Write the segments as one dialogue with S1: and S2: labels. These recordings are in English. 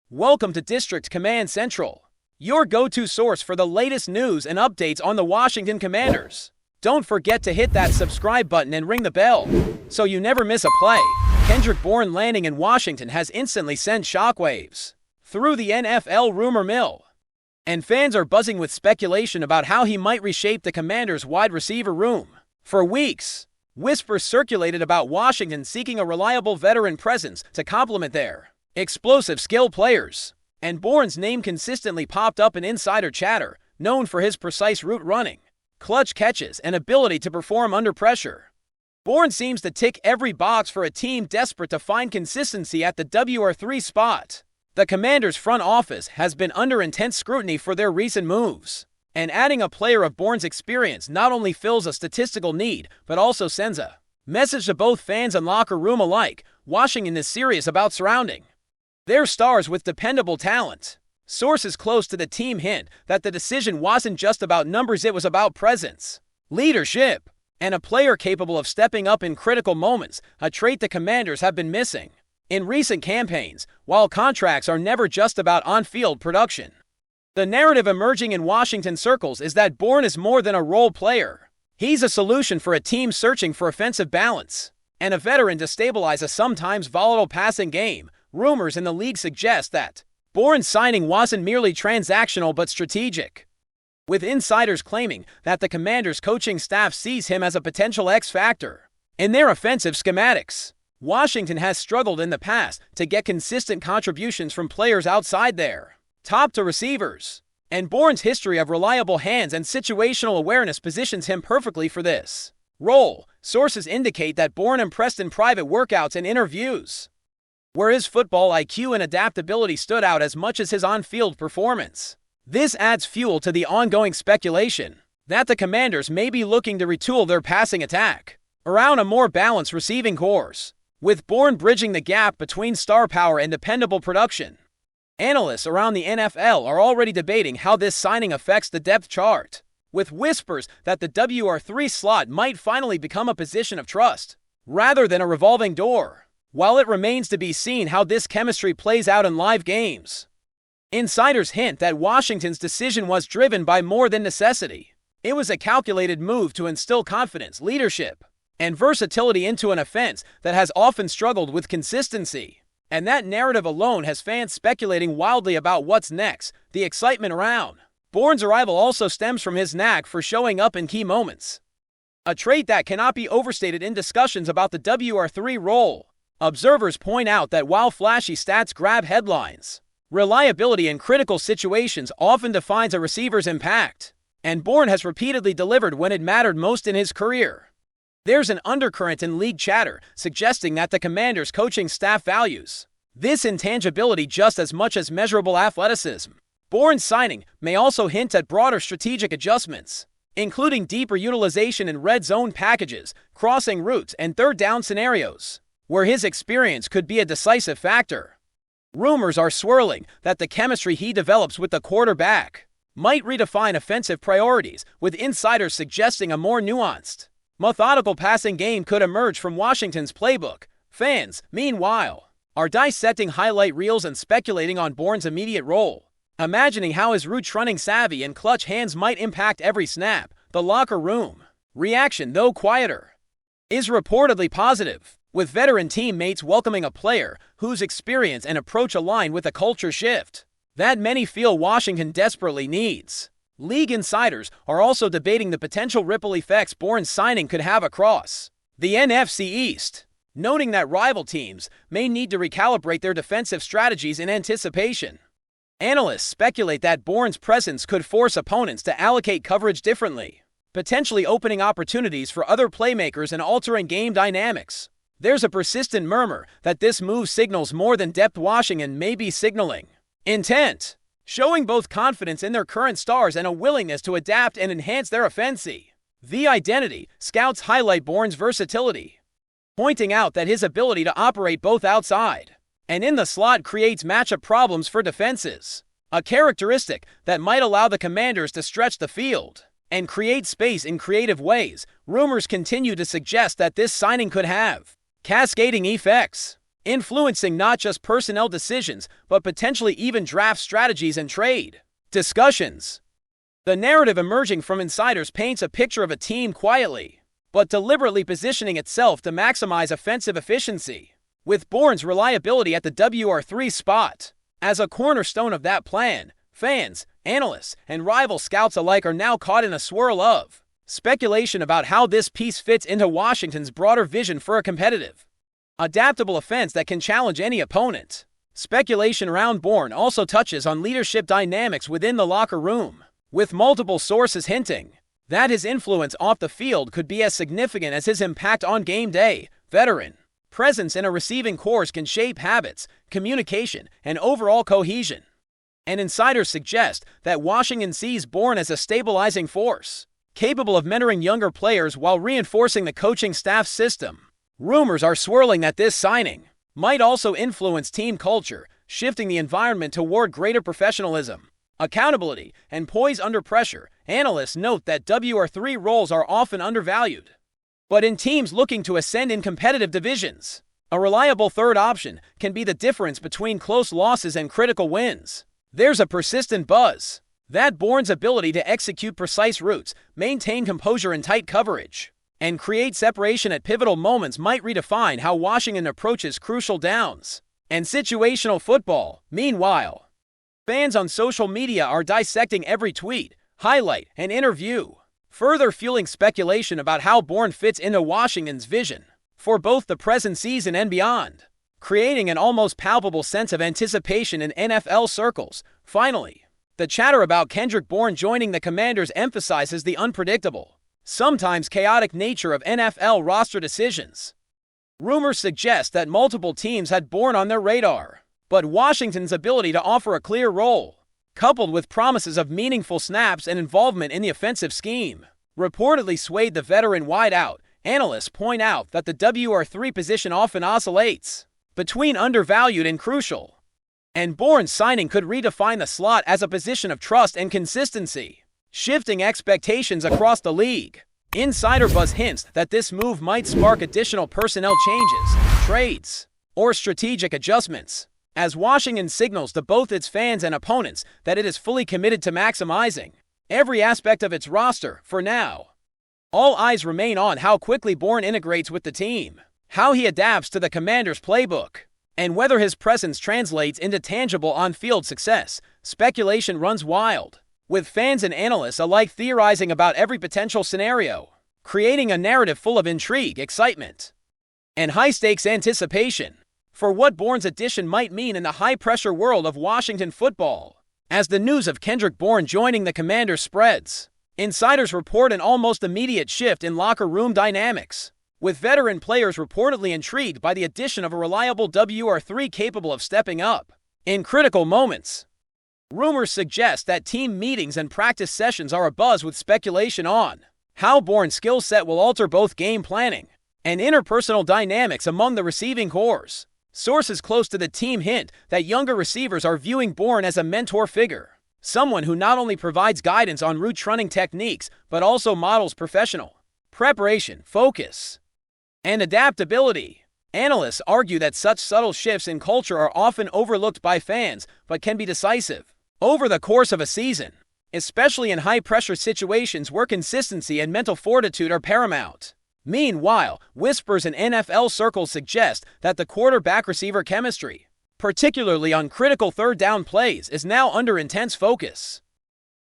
S1: Welcome to District Command Central, your go-to source for the latest news and updates on the Washington Commanders. Don't forget to hit that subscribe button and ring the bell so you never miss a play. Kendrick Bourne landing in Washington has instantly sent shockwaves through the NFL rumor mill, and fans are buzzing with speculation about how he might reshape the Commanders' wide receiver room. For weeks, whispers circulated about Washington seeking a reliable veteran presence to complement their explosive skill players, and Bourne's name consistently popped up in insider chatter, known for his precise route running, clutch catches, and ability to perform under pressure. Bourne seems to tick every box for a team desperate to find consistency at the WR3 spot. The Commanders' front office has been under intense scrutiny for their recent moves, and adding a player of Bourne's experience not only fills a statistical need, but also sends a message to both fans and locker room alike. Washington is serious about surrounding their stars with dependable talent. Sources close to the team hint that the decision wasn't just about numbers, it was about presence, leadership, and a player capable of stepping up in critical moments, a trait the Commanders have been missing in recent campaigns. While contracts are never just about on-field production, the narrative emerging in Washington circles is that Bourne is more than a role player. He's a solution for a team searching for offensive balance and a veteran to stabilize a sometimes volatile passing game. Rumors in the league suggest that Bourne's signing wasn't merely transactional but strategic, with insiders claiming that the Commanders' coaching staff sees him as a potential X-factor in their offensive schematics. Washington has struggled in the past to get consistent contributions from players outside their top to receivers, and Bourne's history of reliable hands and situational awareness positions him perfectly for this role. Sources indicate that Bourne impressed in private workouts and interviews, where his football IQ and adaptability stood out as much as his on-field performance. This adds fuel to the ongoing speculation that the Commanders may be looking to retool their passing attack around a more balanced receiving course, with Bourne bridging the gap between star power and dependable production. Analysts around the NFL are already debating how this signing affects the depth chart, with whispers that the WR3 slot might finally become a position of trust rather than a revolving door. While it remains to be seen how this chemistry plays out in live games, insiders hint that Washington's decision was driven by more than necessity. It was a calculated move to instill confidence, leadership, and versatility into an offense that has often struggled with consistency. And that narrative alone has fans speculating wildly about what's next. The excitement around Bourne's arrival also stems from his knack for showing up in key moments, a trait that cannot be overstated in discussions about the WR3 role. Observers point out that while flashy stats grab headlines, reliability in critical situations often defines a receiver's impact, and Bourne has repeatedly delivered when it mattered most in his career. There's an undercurrent in league chatter suggesting that the Commanders' coaching staff values this intangibility just as much as measurable athleticism. Bourne's signing may also hint at broader strategic adjustments, including deeper utilization in red zone packages, crossing routes, and third down scenarios, where his experience could be a decisive factor. Rumors are swirling that the chemistry he develops with the quarterback might redefine offensive priorities, with insiders suggesting a more nuanced, methodical passing game could emerge from Washington's playbook. Fans, meanwhile, are dissecting highlight reels and speculating on Bourne's immediate role, imagining how his route-running savvy and clutch hands might impact every snap. The locker room reaction, though quieter, is reportedly positive, with veteran teammates welcoming a player whose experience and approach align with a culture shift that many feel Washington desperately needs. League insiders are also debating the potential ripple effects Bourne's signing could have across the NFC East, noting that rival teams may need to recalibrate their defensive strategies in anticipation. Analysts speculate that Bourne's presence could force opponents to allocate coverage differently, potentially opening opportunities for other playmakers and altering game dynamics. There's a persistent murmur that this move signals more than depth. Washington may be signaling intent, showing both confidence in their current stars and a willingness to adapt and enhance their offensive. The identity scouts highlight Bourne's versatility, pointing out that his ability to operate both outside and in the slot creates matchup problems for defenses, a characteristic that might allow the Commanders to stretch the field and create space in creative ways. Rumors continue to suggest that this signing could have cascading effects. influencing not just personnel decisions, but potentially even draft strategies and trade discussions. The narrative emerging from insiders paints a picture of a team quietly, but deliberately positioning itself to maximize offensive efficiency, with Bourne's reliability at the WR3 spot as a cornerstone of that plan. Fans, analysts, and rival scouts alike are now caught in a swirl of speculation about how this piece fits into Washington's broader vision for a competitive, adaptable offense that can challenge any opponent. Speculation around Bourne also touches on leadership dynamics within the locker room, with multiple sources hinting that his influence off the field could be as significant as his impact on game day. Veteran presence in a receiving corps can shape habits, communication, and overall cohesion. And insiders suggest that Washington sees Bourne as a stabilizing force, capable of mentoring younger players while reinforcing the coaching staff's system. Rumors are swirling that this signing might also influence team culture, shifting the environment toward greater professionalism, accountability, and poise under pressure. Analysts note that WR3 roles are often undervalued, but in teams looking to ascend in competitive divisions, a reliable third option can be the difference between close losses and critical wins. There's a persistent buzz that Bourne's ability to execute precise routes, maintain composure in tight coverage, and create separation at pivotal moments might redefine how Washington approaches crucial downs and situational football. Meanwhile, fans on social media are dissecting every tweet, highlight, and interview, further fueling speculation about how Bourne fits into Washington's vision for both the present season and beyond, creating an almost palpable sense of anticipation in NFL circles. Finally, the chatter about Kendrick Bourne joining the Commanders emphasizes the unpredictable, sometimes chaotic nature of NFL roster decisions. Rumors suggest that multiple teams had Bourne on their radar, but Washington's ability to offer a clear role, coupled with promises of meaningful snaps and involvement in the offensive scheme, reportedly swayed the veteran wideout. Analysts point out that the WR3 position often oscillates between undervalued and crucial, and Bourne's signing could redefine the slot as a position of trust and consistency, shifting expectations across the league. Insider buzz hints that this move might spark additional personnel changes, trades, or strategic adjustments, as Washington signals to both its fans and opponents that it is fully committed to maximizing every aspect of its roster. For now, all eyes remain on how quickly Bourne integrates with the team, how he adapts to the Commanders' playbook, and whether his presence translates into tangible on-field success. Speculation runs wild, with fans and analysts alike theorizing about every potential scenario, creating a narrative full of intrigue, excitement, and high-stakes anticipation for what Bourne's addition might mean in the high-pressure world of Washington football. As the news of Kendrick Bourne joining the Commanders spreads, insiders report an almost immediate shift in locker room dynamics, with veteran players reportedly intrigued by the addition of a reliable WR3 capable of stepping up in critical moments. Rumors suggest that team meetings and practice sessions are abuzz with speculation on how Bourne's skill set will alter both game planning and interpersonal dynamics among the receiving corps. Sources close to the team hint that younger receivers are viewing Bourne as a mentor figure, someone who not only provides guidance on route running techniques but also models professional preparation, focus, and adaptability. Analysts argue that such subtle shifts in culture are often overlooked by fans but can be decisive over the course of a season, especially in high-pressure situations where consistency and mental fortitude are paramount. Meanwhile, whispers in NFL circles suggest that the quarterback-receiver chemistry, particularly on critical third-down plays, is now under intense focus,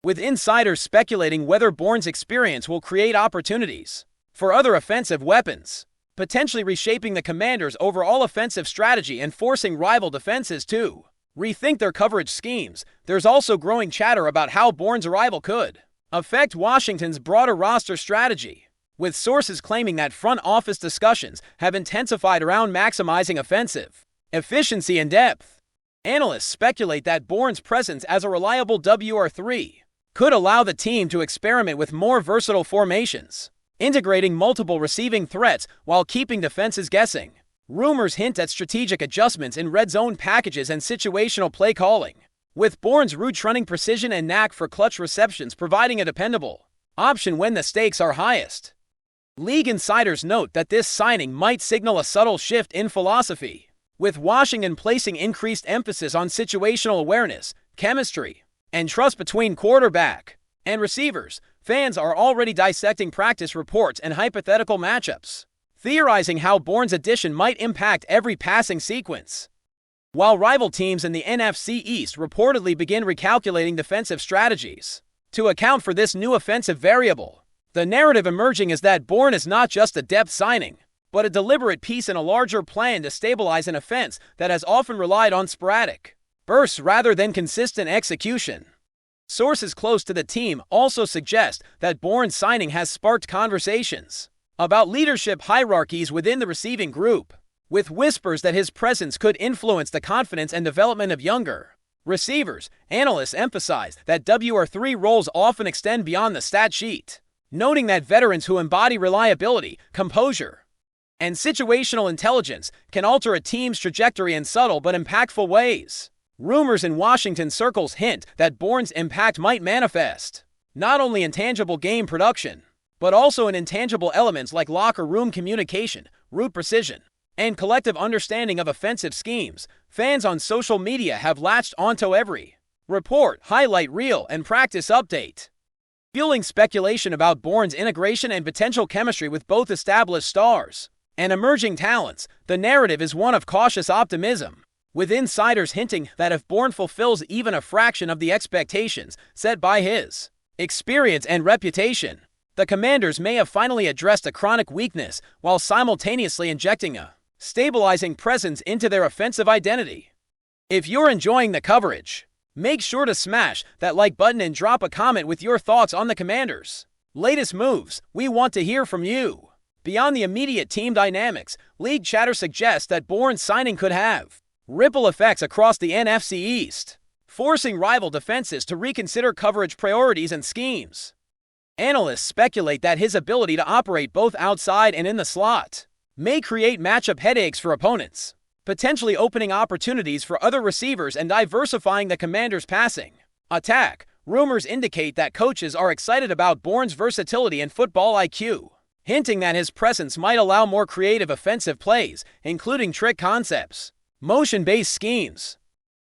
S1: with insiders speculating whether Bourne's experience will create opportunities for other offensive weapons, potentially reshaping the Commanders' overall offensive strategy and forcing rival defenses to rethink their coverage schemes. There's also growing chatter about how Bourne's arrival could affect Washington's broader roster strategy, with sources claiming that front office discussions have intensified around maximizing offensive efficiency and depth. Analysts speculate that Bourne's presence as a reliable WR3 could allow the team to experiment with more versatile formations, integrating multiple receiving threats while keeping defenses guessing. Rumors hint at strategic adjustments in red zone packages and situational play calling, with Bourne's route running precision and knack for clutch receptions providing a dependable option when the stakes are highest. League insiders note that this signing might signal a subtle shift in philosophy, With Washington placing increased emphasis on situational awareness, chemistry, and trust between quarterback and receivers, fans are already dissecting practice reports and hypothetical matchups, theorizing how Bourne's addition might impact every passing sequence. While rival teams in the NFC East reportedly begin recalculating defensive strategies to account for this new offensive variable, the narrative emerging is that Bourne is not just a depth signing, but a deliberate piece in a larger plan to stabilize an offense that has often relied on sporadic bursts rather than consistent execution. Sources close to the team also suggest that Bourne's signing has sparked conversations about leadership hierarchies within the receiving group, with whispers that his presence could influence the confidence and development of younger receivers. Analysts emphasize that WR3 roles often extend beyond the stat sheet, noting that veterans who embody reliability, composure, and situational intelligence can alter a team's trajectory in subtle but impactful ways. Rumors in Washington circles hint that Bourne's impact might manifest not only in tangible game production, but also in intangible elements like locker room communication, route precision, and collective understanding of offensive schemes. Fans on social media have latched onto every report, highlight reel, and practice update, fueling speculation about Bourne's integration and potential chemistry with both established stars and emerging talents. The narrative is one of cautious optimism, with insiders hinting that if Bourne fulfills even a fraction of the expectations set by his experience and reputation, the Commanders may have finally addressed a chronic weakness while simultaneously injecting a stabilizing presence into their offensive identity. If you're enjoying the coverage, make sure to smash that like button and drop a comment with your thoughts on the Commanders' latest moves. We want to hear from you. Beyond the immediate team dynamics, league chatter suggests that Bourne's signing could have ripple effects across the NFC East, forcing rival defenses to reconsider coverage priorities and schemes. Analysts speculate that his ability to operate both outside and in the slot may create matchup headaches for opponents, potentially opening opportunities for other receivers and diversifying the Commanders' passing attack. Rumors indicate that coaches are excited about Bourne's versatility and football IQ, hinting that his presence might allow more creative offensive plays, including trick concepts, motion-based schemes,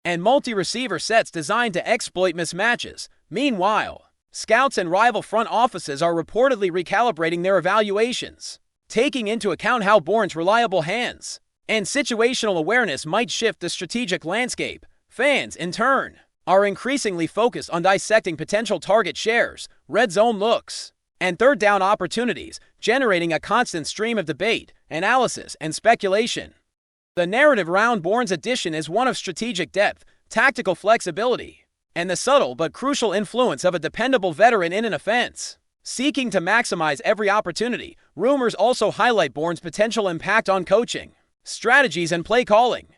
S1: and multi-receiver sets designed to exploit mismatches. Meanwhile, scouts and rival front offices are reportedly recalibrating their evaluations, taking into account how Bourne's reliable hands and situational awareness might shift the strategic landscape. Fans, in turn, are increasingly focused on dissecting potential target shares, red zone looks, and third down opportunities, generating a constant stream of debate, analysis, and speculation. The narrative around Bourne's addition is one of strategic depth, tactical flexibility, and the subtle but crucial influence of a dependable veteran in an offense seeking to maximize every opportunity. Rumors also highlight Bourne's potential impact on coaching strategies and play calling,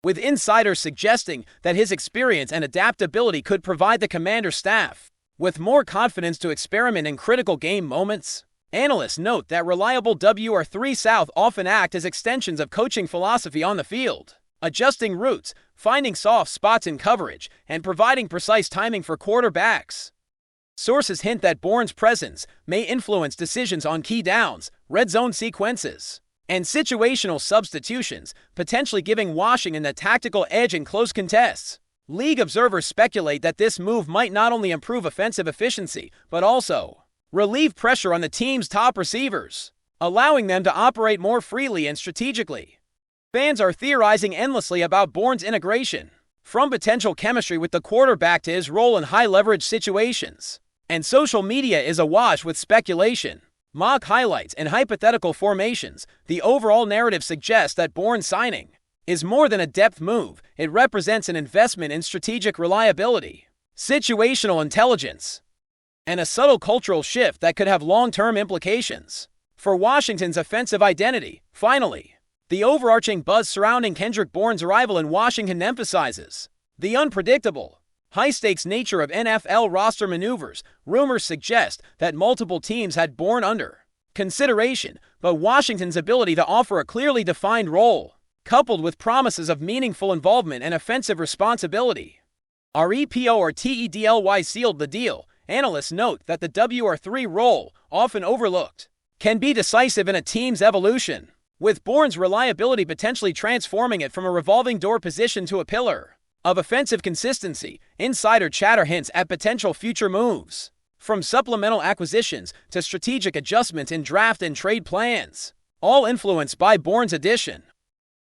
S1: with insiders suggesting that his experience and adaptability could provide the Commander staff with more confidence to experiment in critical game moments. Analysts note that reliable WR3 South often act as extensions of coaching philosophy on the field, adjusting routes, finding soft spots in coverage, and providing precise timing for quarterbacks. Sources hint that Bourne's presence may influence decisions on key downs, red zone sequences, and situational substitutions, potentially giving Washington a tactical edge in close contests. League observers speculate that this move might not only improve offensive efficiency, but also relieve pressure on the team's top receivers, allowing them to operate more freely and strategically. Fans are theorizing endlessly about Bourne's integration, from potential chemistry with the quarterback to his role in high-leverage situations. And social media is awash with speculation, mock highlights, and hypothetical formations. The overall narrative suggests that Bourne's signing is more than a depth move. It represents an investment in strategic reliability, situational intelligence, and a subtle cultural shift that could have long-term implications for Washington's offensive identity. Finally, the overarching buzz surrounding Kendrick Bourne's arrival in Washington emphasizes the unpredictable, high-stakes nature of NFL roster maneuvers. Rumors suggest that multiple teams had Bourne under consideration, but Washington's ability to offer a clearly defined role, coupled with promises of meaningful involvement and offensive responsibility, REPO or TEDLY sealed the deal. Analysts note that the WR3 role, often overlooked, can be decisive in a team's evolution. with Bourne's reliability potentially transforming it from a revolving door position to a pillar of offensive consistency. Insider chatter hints at potential future moves, from supplemental acquisitions to strategic adjustments in draft and trade plans, all influenced by Bourne's addition.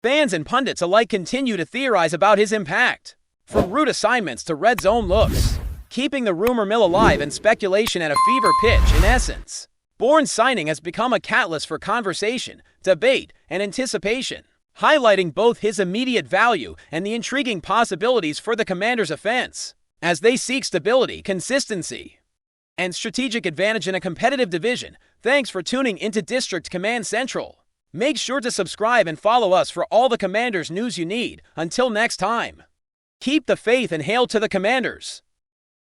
S1: Fans and pundits alike continue to theorize about his impact, from route assignments to red zone looks, keeping the rumor mill alive and speculation at a fever pitch. In essence, Bourne's signing has become a catalyst for conversation, debate, and anticipation, highlighting both his immediate value and the intriguing possibilities for the Commanders' offense, as they seek stability, consistency, and strategic advantage in a competitive division. Thanks for tuning into District Command Central. Make sure to subscribe and follow us for all the Commanders news you need. Until next time, keep the faith and hail to the Commanders.